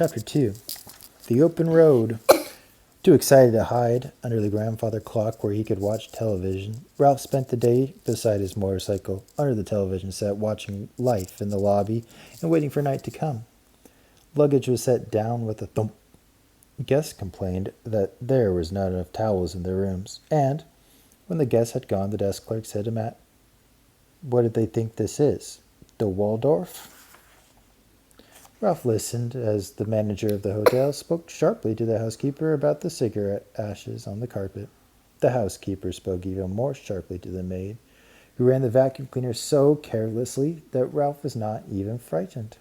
Chapter 2. The Open Road. Too excited to hide under the grandfather clock where he could watch television, Ralph spent the day beside his motorcycle under the television set watching Life in the lobby and waiting for night to come. Luggage was set down with a thump. Guests complained that there was not enough towels in their rooms, and when the guests had gone, the desk clerk said to Matt, "What did they think this is? The Waldorf?" Ralph listened as the manager of the hotel spoke sharply to the housekeeper about the cigarette ashes on the carpet. The housekeeper spoke even more sharply to the maid, who ran the vacuum cleaner so carelessly that Ralph was not even frightened.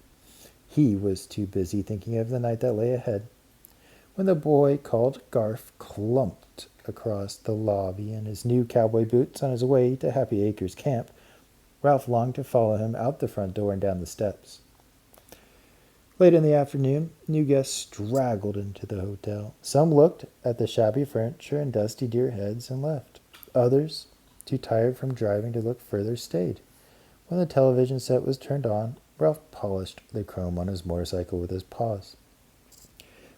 He was too busy thinking of the night that lay ahead. When the boy called Garf clumped across the lobby in his new cowboy boots on his way to Happy Acres Camp, Ralph longed to follow him out the front door and down the steps. Late in the afternoon, new guests straggled into the hotel. Some looked at the shabby furniture and dusty deer heads and left. Others, too tired from driving to look further, stayed. When the television set was turned on, Ralph polished the chrome on his motorcycle with his paws.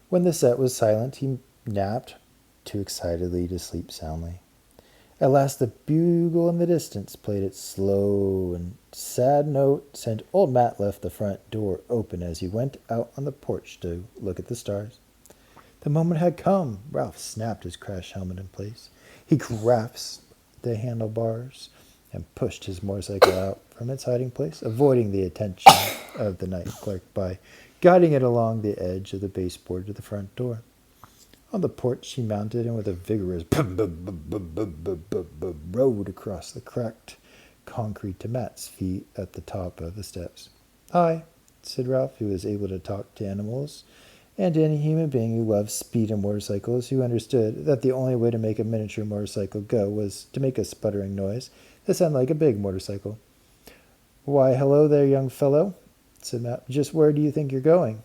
When the set was silent, he napped too excitedly to sleep soundly. At last the bugle in the distance played its slow and sad note, sent old Matt left the front door open as he went out on the porch to look at the stars. The moment had come. Ralph snapped his crash helmet in place. He grasped the handlebars and pushed his motorcycle out from its hiding place, avoiding the attention of the night clerk by guiding it along the edge of the baseboard to the front door. On the porch, he mounted and with a vigorous rode across the cracked concrete to Matt's feet at the top of the steps. "Hi," said Ralph, who was able to talk to animals and to any human being who loved speed and motorcycles, who understood that the only way to make a miniature motorcycle go was to make a sputtering noise that sounded like a big motorcycle. "Why, hello there, young fellow," said Matt. "Just where do you think you're going?"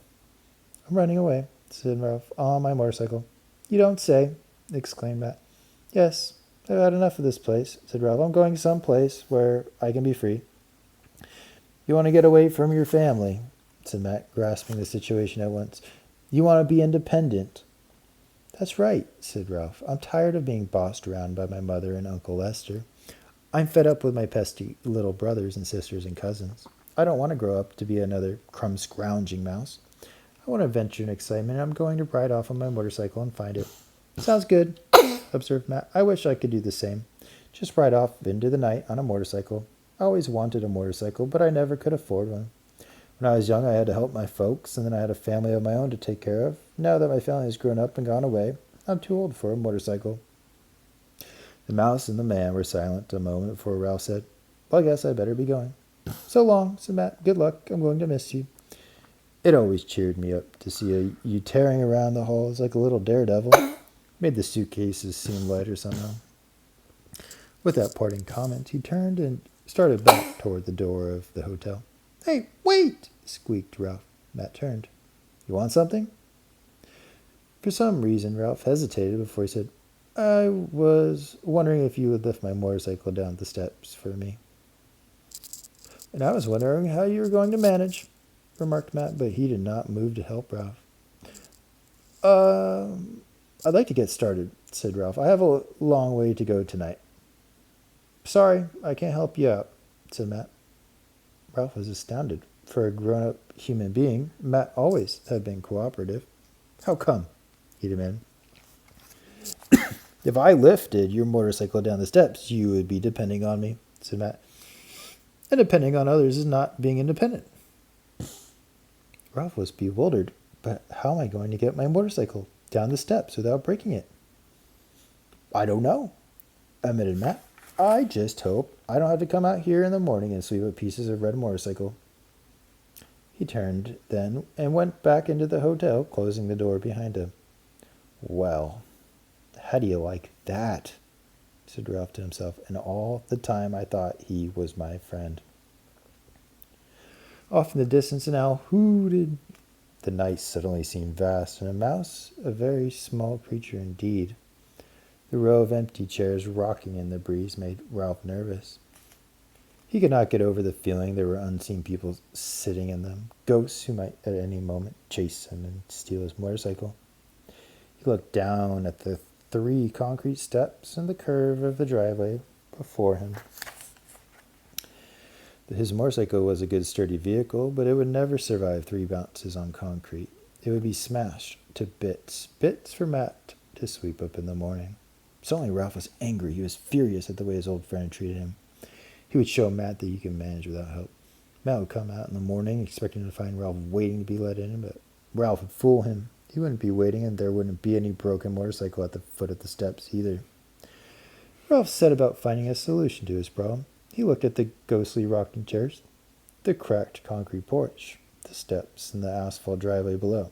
"I'm running away," said Ralph, "on my motorcycle." "You don't say," exclaimed Matt. "Yes, I've had enough of this place," said Ralph. "I'm going someplace where I can be free." "You want to get away from your family," said Matt, grasping the situation at once. "You want to be independent." "That's right," said Ralph. "I'm tired of being bossed around by my mother and Uncle Lester. I'm fed up with my pesky little brothers and sisters and cousins. I don't want to grow up to be another crumb-scrounging mouse. I want adventure and excitement, and I'm going to ride off on my motorcycle and find it." "Sounds good," observed Matt. "I wish I could do the same. Just ride off into the night on a motorcycle. I always wanted a motorcycle, but I never could afford one. When I was young, I had to help my folks, and then I had a family of my own to take care of. Now that my family has grown up and gone away, I'm too old for a motorcycle." The mouse and the man were silent a moment before Ralph said, "Well, I guess I'd better be going." "So long," said Matt. "Good luck. I'm going to miss you." It always cheered me up to see you tearing around the halls like a little daredevil. Made the suitcases seem lighter somehow. With that parting comment, he turned and started back toward the door of the hotel. "Hey, wait!" squeaked Ralph. Matt turned. "You want something?" For some reason, Ralph hesitated before he said, "I was wondering if you would lift my motorcycle down the steps for me." "And I was wondering how you were going to manage," remarked Matt, but he did not move to help Ralph. I'd like to get started," said Ralph. "I have a long way to go tonight." "Sorry, I can't help you out," said Matt. Ralph was astounded. For a grown-up human being, Matt always had been cooperative. "How come?" he demanded. "If I lifted your motorcycle down the steps, you would be depending on me," said Matt. "And depending on others is not being independent." Ralph was bewildered. "But how am I going to get my motorcycle down the steps without breaking it?" "I don't know," admitted Matt. "I just hope I don't have to come out here in the morning and sweep up pieces of red motorcycle." He turned then and went back into the hotel, closing the door behind him. "Well, how do you like that?" said Ralph to himself. "And all the time I thought he was my friend." Off in the distance, an owl hooted. The night suddenly seemed vast, and a mouse a very small creature indeed. The row of empty chairs rocking in the breeze made Ralph nervous. He could not get over the feeling there were unseen people sitting in them, ghosts who might at any moment chase him and steal his motorcycle. He looked down at the 3 concrete steps and the curve of the driveway before him. His motorcycle was a good sturdy vehicle, but it would never survive 3 bounces on concrete. It would be smashed to bits for Matt to sweep up in the morning. Suddenly Ralph was angry. He was furious at the way his old friend treated him. He would show Matt that he could manage without help. Matt would come out in the morning expecting to find Ralph waiting to be let in, but Ralph would fool him. He wouldn't be waiting, and there wouldn't be any broken motorcycle at the foot of the steps either. Ralph set about finding a solution to his problem. He looked at the ghostly rocking chairs, the cracked concrete porch, the steps, and the asphalt driveway below.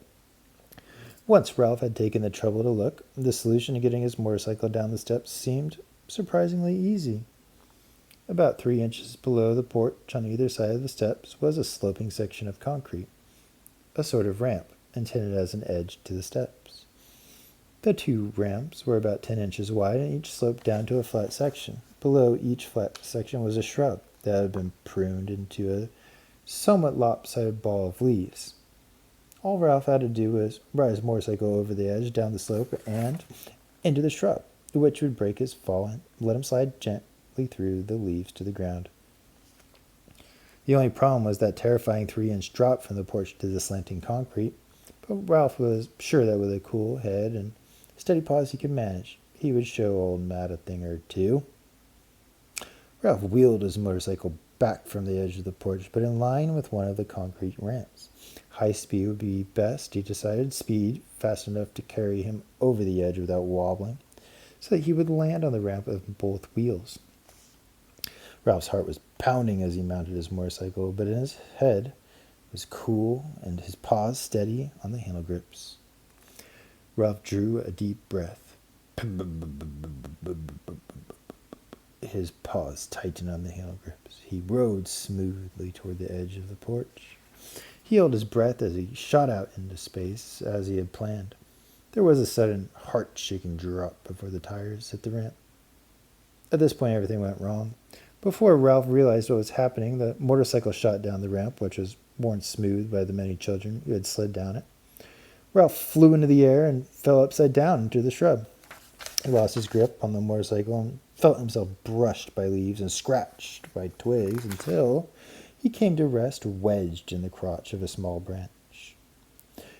Once Ralph had taken the trouble to look, the solution to getting his motorcycle down the steps seemed surprisingly easy. About 3 inches below the porch on either side of the steps was a sloping section of concrete, a sort of ramp intended as an edge to the steps. The 2 ramps were about 10 inches wide and each sloped down to a flat section. Below each flat section was a shrub that had been pruned into a somewhat lopsided ball of leaves. All Ralph had to do was ride his motorcycle over the edge, down the slope, and into the shrub, which would break his fall and let him slide gently through the leaves to the ground. The only problem was that terrifying 3-inch drop from the porch to the slanting concrete, but Ralph was sure that with a cool head and steady paws he could manage. He would show old Matt a thing or two. Ralph wheeled his motorcycle back from the edge of the porch, but in line with one of the concrete ramps. High speed would be best, he decided. Speed fast enough to carry him over the edge without wobbling, so that he would land on the ramp with both wheels. Ralph's heart was pounding as he mounted his motorcycle, but in his head was cool and his paws steady on the handle grips. Ralph drew a deep breath. His paws tightened on the handle grips. He rode smoothly toward the edge of the porch. He held his breath as he shot out into space, as he had planned. There was a sudden, heart-shaking drop before the tires hit the ramp. At this point, everything went wrong. Before Ralph realized what was happening, the motorcycle shot down the ramp, which was worn smooth by the many children who had slid down it. Ralph flew into the air and fell upside down into the shrub. He lost his grip on the motorcycle and felt himself brushed by leaves and scratched by twigs until he came to rest wedged in the crotch of a small branch.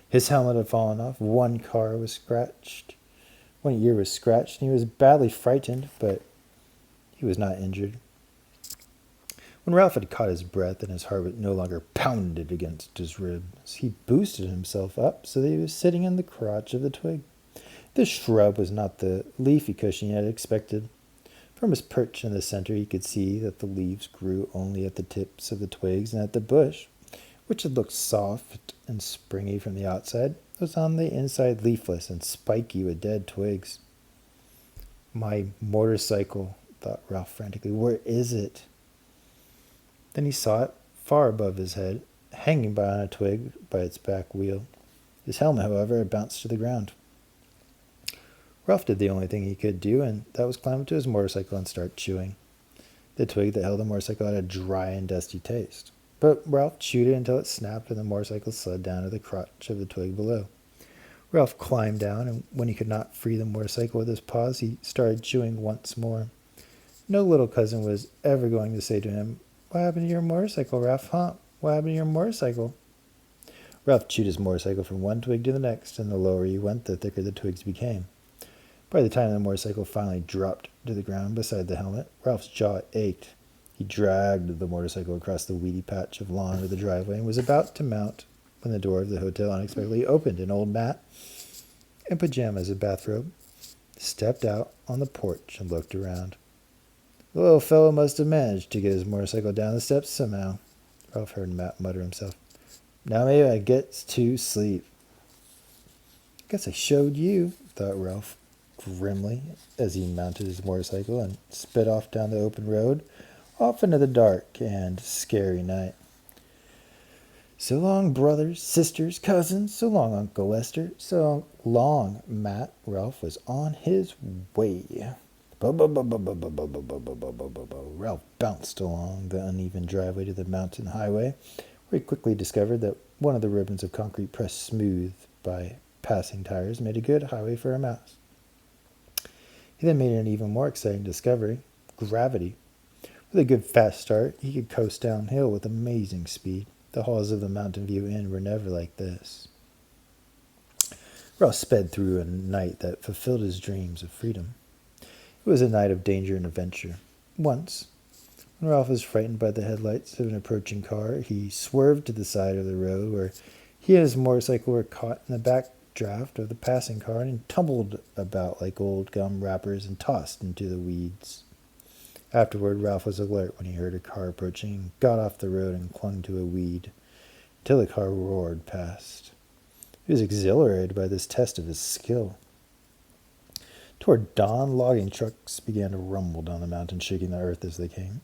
His helmet had fallen off. One ear was scratched, and he was badly frightened, but he was not injured. When Ralph had caught his breath and his heart no longer pounded against his ribs, he boosted himself up so that he was sitting in the crotch of the twig. The shrub was not the leafy cushion he had expected. From his perch in the center, he could see that the leaves grew only at the tips of the twigs, and that the bush, which had looked soft and springy from the outside, was on the inside leafless and spiky with dead twigs. My motorcycle, thought Ralph frantically. Where is it? Then he saw it, far above his head, hanging by on a twig by its back wheel. His helmet, however, had bounced to the ground. Ralph did the only thing he could do, and that was climb up to his motorcycle and start chewing. The twig that held the motorcycle had a dry and dusty taste, but Ralph chewed it until it snapped and the motorcycle slid down to the crotch of the twig below. Ralph climbed down, and when he could not free the motorcycle with his paws, he started chewing once more. No little cousin was ever going to say to him, "What happened to your motorcycle, Ralph, huh? What happened to your motorcycle?" Ralph chewed his motorcycle from one twig to the next, and the lower he went, the thicker the twigs became. By the time the motorcycle finally dropped to the ground beside the helmet, Ralph's jaw ached. He dragged the motorcycle across the weedy patch of lawn to the driveway and was about to mount when the door of the hotel unexpectedly opened, and old Matt, in pajamas and bathrobe, stepped out on the porch and looked around. The little fellow must have managed to get his motorcycle down the steps somehow, Ralph heard Matt mutter to himself. Now maybe I gets to sleep. Guess I showed you, thought Ralph grimly as he mounted his motorcycle and sped off down the open road, off into the dark and scary night. So long, brothers, sisters, cousins. So long, Uncle Lester. So long, Matt. Ralph was on his way. Ralph bounced along the uneven driveway to the mountain highway, where he quickly discovered that one of the ribbons of concrete pressed smooth by passing tires made a good highway for a mouse. He then made an even more exciting discovery: gravity. With a good fast start, he could coast downhill with amazing speed. The halls of the Mountain View Inn were never like this. Ralph sped through a night that fulfilled his dreams of freedom. It was a night of danger and adventure. Once, when Ralph was frightened by the headlights of an approaching car, he swerved to the side of the road where he and his motorcycle were caught in the backdraft of the passing car and tumbled about like old gum wrappers and tossed into the weeds. Afterward, Ralph was alert when he heard a car approaching and got off the road and clung to a weed until the car roared past. He was exhilarated by this test of his skill. Toward dawn, logging trucks began to rumble down the mountain, shaking the earth as they came.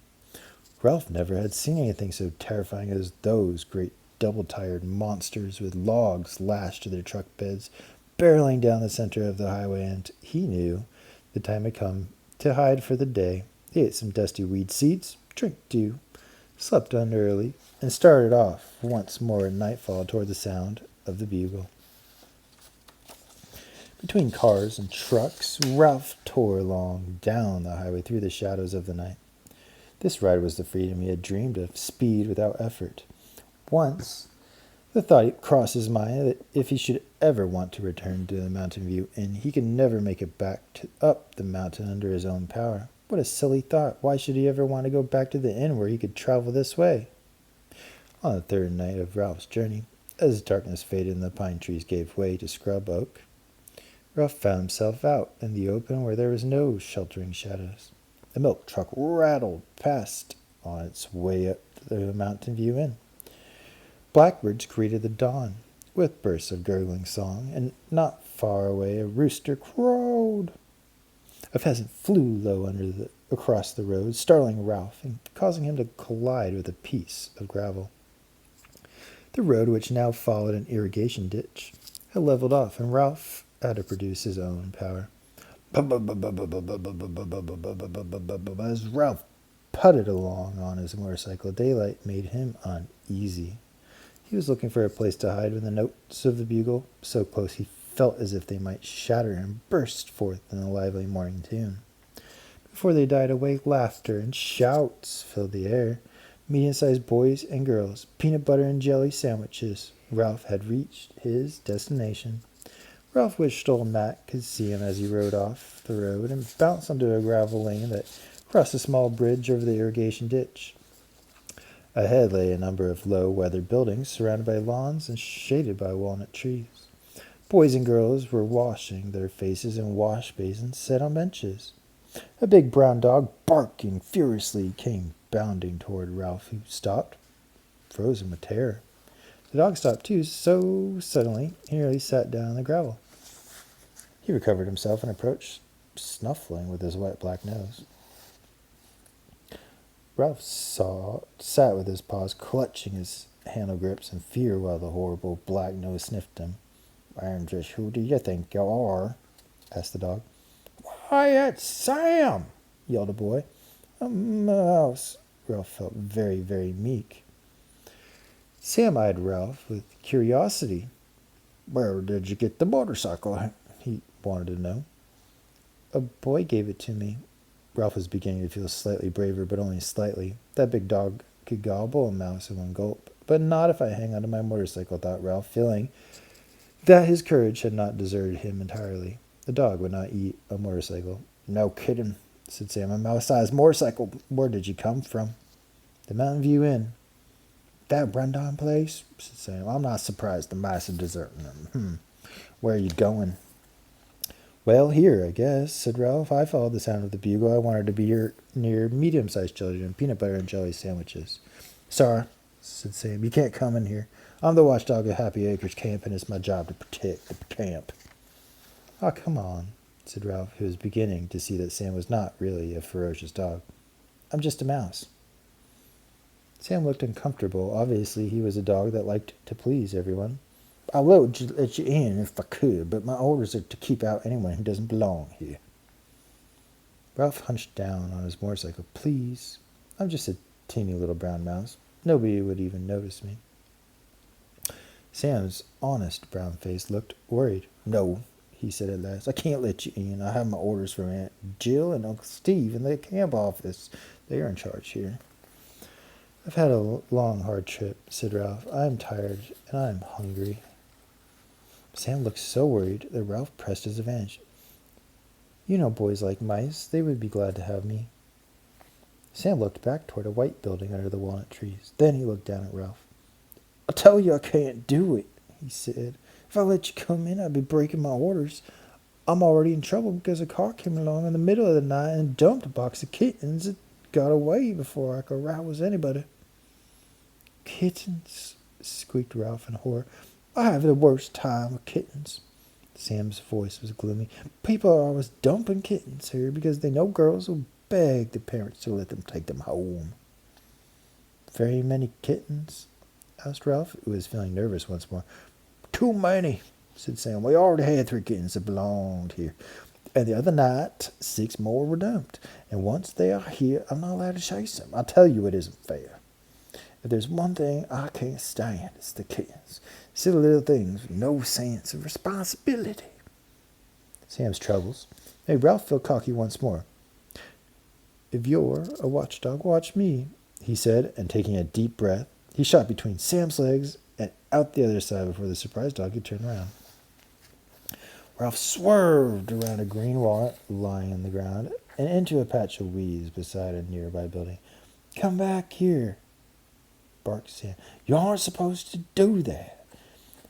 Ralph never had seen anything so terrifying as those great double-tired monsters with logs lashed to their truck beds, barreling down the center of the highway, and he knew the time had come to hide for the day. He ate some dusty weed seeds, drank dew, slept on early, and started off once more at nightfall toward the sound of the bugle. Between cars and trucks, Ralph tore along down the highway through the shadows of the night. This ride was the freedom he had dreamed of, speed without effort. Once, the thought crossed his mind that if he should ever want to return to the Mountain View Inn, he could never make it back up the mountain under his own power. What a silly thought. Why should he ever want to go back to the inn where he could travel this way? On the third night of Ralph's journey, as darkness faded and the pine trees gave way to scrub oak, Ralph found himself out in the open where there was no sheltering shadows. The milk truck rattled past on its way up the Mountain View Inn. Blackbirds greeted the dawn with bursts of gurgling song, and not far away a rooster crowed. A pheasant flew low across the road, startling Ralph and causing him to collide with a piece of gravel. The road, which now followed an irrigation ditch, had leveled off, and Ralph had to produce his own power. As Ralph putted along on his motorcycle, daylight made him uneasy. He was looking for a place to hide when the notes of the bugle, so close he felt as if they might shatter and burst forth in a lively morning tune. Before they died away, laughter and shouts filled the air. Medium-sized boys and girls, peanut butter and jelly sandwiches. Ralph had reached his destination. Ralph wished old Matt could see him as he rode off the road and bounced onto a gravel lane that crossed a small bridge over the irrigation ditch. Ahead lay a number of low, weathered buildings surrounded by lawns and shaded by walnut trees. Boys and girls were washing their faces in wash basins set on benches. A big brown dog, barking furiously, came bounding toward Ralph, who stopped, frozen with terror. The dog stopped too, so suddenly he nearly sat down on the gravel. He recovered himself and approached, snuffling with his wet black nose. Ralph sat with his paws clutching his handle grips in fear while the horrible black nose sniffed him. "I'm just who do you think you are?" asked the dog. "Why, it's Sam!" yelled a boy. "A mouse." Ralph felt very, very meek. Sam eyed Ralph with curiosity. "Where did you get the motorcycle?" he wanted to know. "A boy gave it to me." Ralph was beginning to feel slightly braver, but only slightly. That big dog could gobble a mouse in one gulp. But not if I hang onto my motorcycle, thought Ralph, feeling that his courage had not deserted him entirely. The dog would not eat a motorcycle. "No kidding," said Sam. "A mouse-sized motorcycle. Where did you come from?" "The Mountain View Inn." "That rundown place?" said Sam. "I'm not surprised the mice are deserting them. Where are you going?" "Well, here, I guess," said Ralph. "I followed the sound of the bugle. I wanted to be near medium-sized children and peanut butter and jelly sandwiches." "Sorry," said Sam. "You can't come in here. I'm the watchdog of Happy Acres Camp, and it's my job to protect the camp." "Oh, come on," said Ralph, who was beginning to see that Sam was not really a ferocious dog. "I'm just a mouse." Sam looked uncomfortable. Obviously, he was a dog that liked to please everyone. "I would let you in if I could, but my orders are to keep out anyone who doesn't belong here." Ralph hunched down on his motorcycle. Please. I'm just a teeny little brown mouse. Nobody would even notice me. Sam's honest brown face looked worried. No, he said at last. I can't let you in. I have my orders from Aunt Jill and Uncle Steve in the camp office. They are in charge here. I've had a long, hard trip, said Ralph. I'm tired and I'm hungry. Sam looked so worried that Ralph pressed his advantage. You know boys like mice. They would be glad to have me. Sam looked back toward a white building under the walnut trees. Then he looked down at Ralph. I tell you I can't do it, he said. If I let you come in, I'd be breaking my orders. I'm already in trouble because a car came along in the middle of the night and dumped a box of kittens that got away before I could rouse anybody. Kittens, squeaked Ralph in horror. I have the worst time with kittens. Sam's voice was gloomy. People are always dumping kittens here because they know girls will beg the parents to let them take them home. Very many kittens? Asked Ralph, who was feeling nervous once more. Too many, said Sam. We already had 3 kittens that belonged here. And the other night, 6 more were dumped. And once they are here, I'm not allowed to chase them. I tell you it isn't fair. If there's one thing I can't stand, it's the kittens. Silly little things with no sense of responsibility. Sam's troubles made Ralph feel cocky once more. If you're a watchdog, watch me, he said, and taking a deep breath, he shot between Sam's legs and out the other side before the surprised dog could turn around. Ralph swerved around a green walnut lying on the ground and into a patch of weeds beside a nearby building. Come back here, barked Sam. You aren't supposed to do that.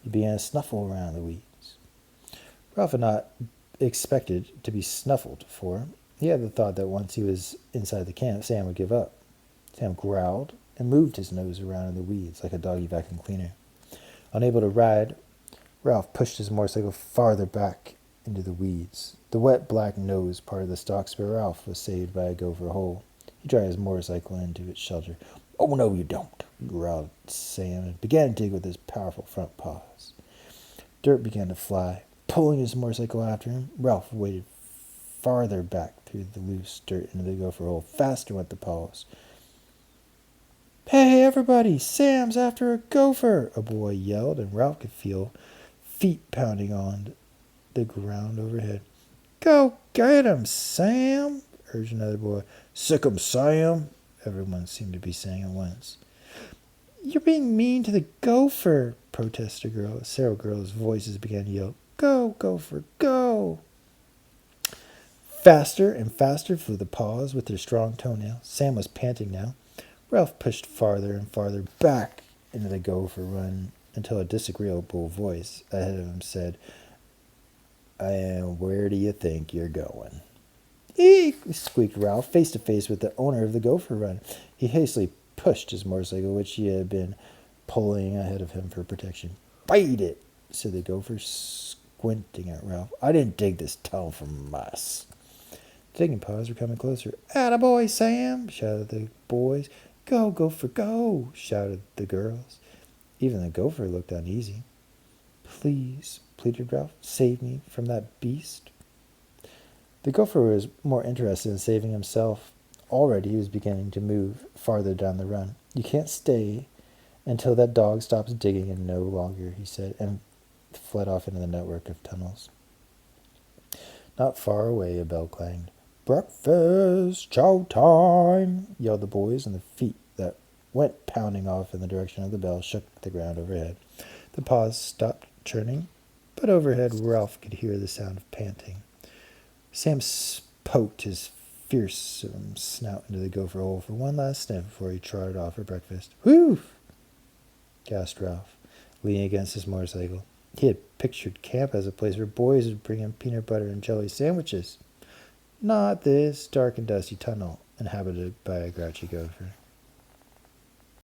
He began to snuffle around the weeds. Ralph had not expected to be snuffled for. He had the thought that once he was inside the camp, Sam would give up. Sam growled and moved his nose around in the weeds like a doggy vacuum cleaner. Unable to ride, Ralph pushed his motorcycle farther back into the weeds. The wet black nose part of the stalks where Ralph was saved by a gopher hole. He dragged his motorcycle into its shelter. Oh, no, you don't, growled Sam, and began to dig with his powerful front paws. Dirt began to fly. Pulling his motorcycle after him, Ralph waded farther back through the loose dirt into the gopher hole. Faster went the paws. Hey, everybody, Sam's after a gopher, a boy yelled, and Ralph could feel feet pounding on the ground overhead. Go get him, Sam, urged another boy. Sick 'em, Sam, everyone seemed to be saying at once. You're being mean to the gopher, protested a girl. Several girls' voices began to yell, Go, gopher, go! Faster and faster flew the paws with their strong toenails. Sam was panting now. Ralph pushed farther and farther back into the gopher run until a disagreeable voice ahead of him said, And where do you think you're going? Eek! Squeaked Ralph, face to face with the owner of the gopher run. He hastily pushed his motorcycle, which he had been pulling ahead of him for protection. Bite it, said the gopher, squinting at Ralph. I didn't dig this tunnel for mice. Digging paws were coming closer. Attaboy, Sam, shouted the boys. Go, gopher, go, shouted the girls. Even the gopher looked uneasy. Please, pleaded Ralph, save me from that beast. The gopher was more interested in saving himself. Already he was beginning to move farther down the run. You can't stay until that dog stops digging and no longer, he said, and fled off into the network of tunnels. Not far away, a bell clanged. Breakfast, chow time, yelled the boys, and the feet that went pounding off in the direction of the bell shook the ground overhead. The paws stopped churning, but overhead Ralph could hear the sound of panting. Sam poked his fearsome snout into the gopher hole for one last sniff before he trotted off for breakfast. Whew! Gasped Ralph, leaning against his motorcycle. He had pictured camp as a place where boys would bring him peanut butter and jelly sandwiches. Not this dark and dusty tunnel inhabited by a grouchy gopher.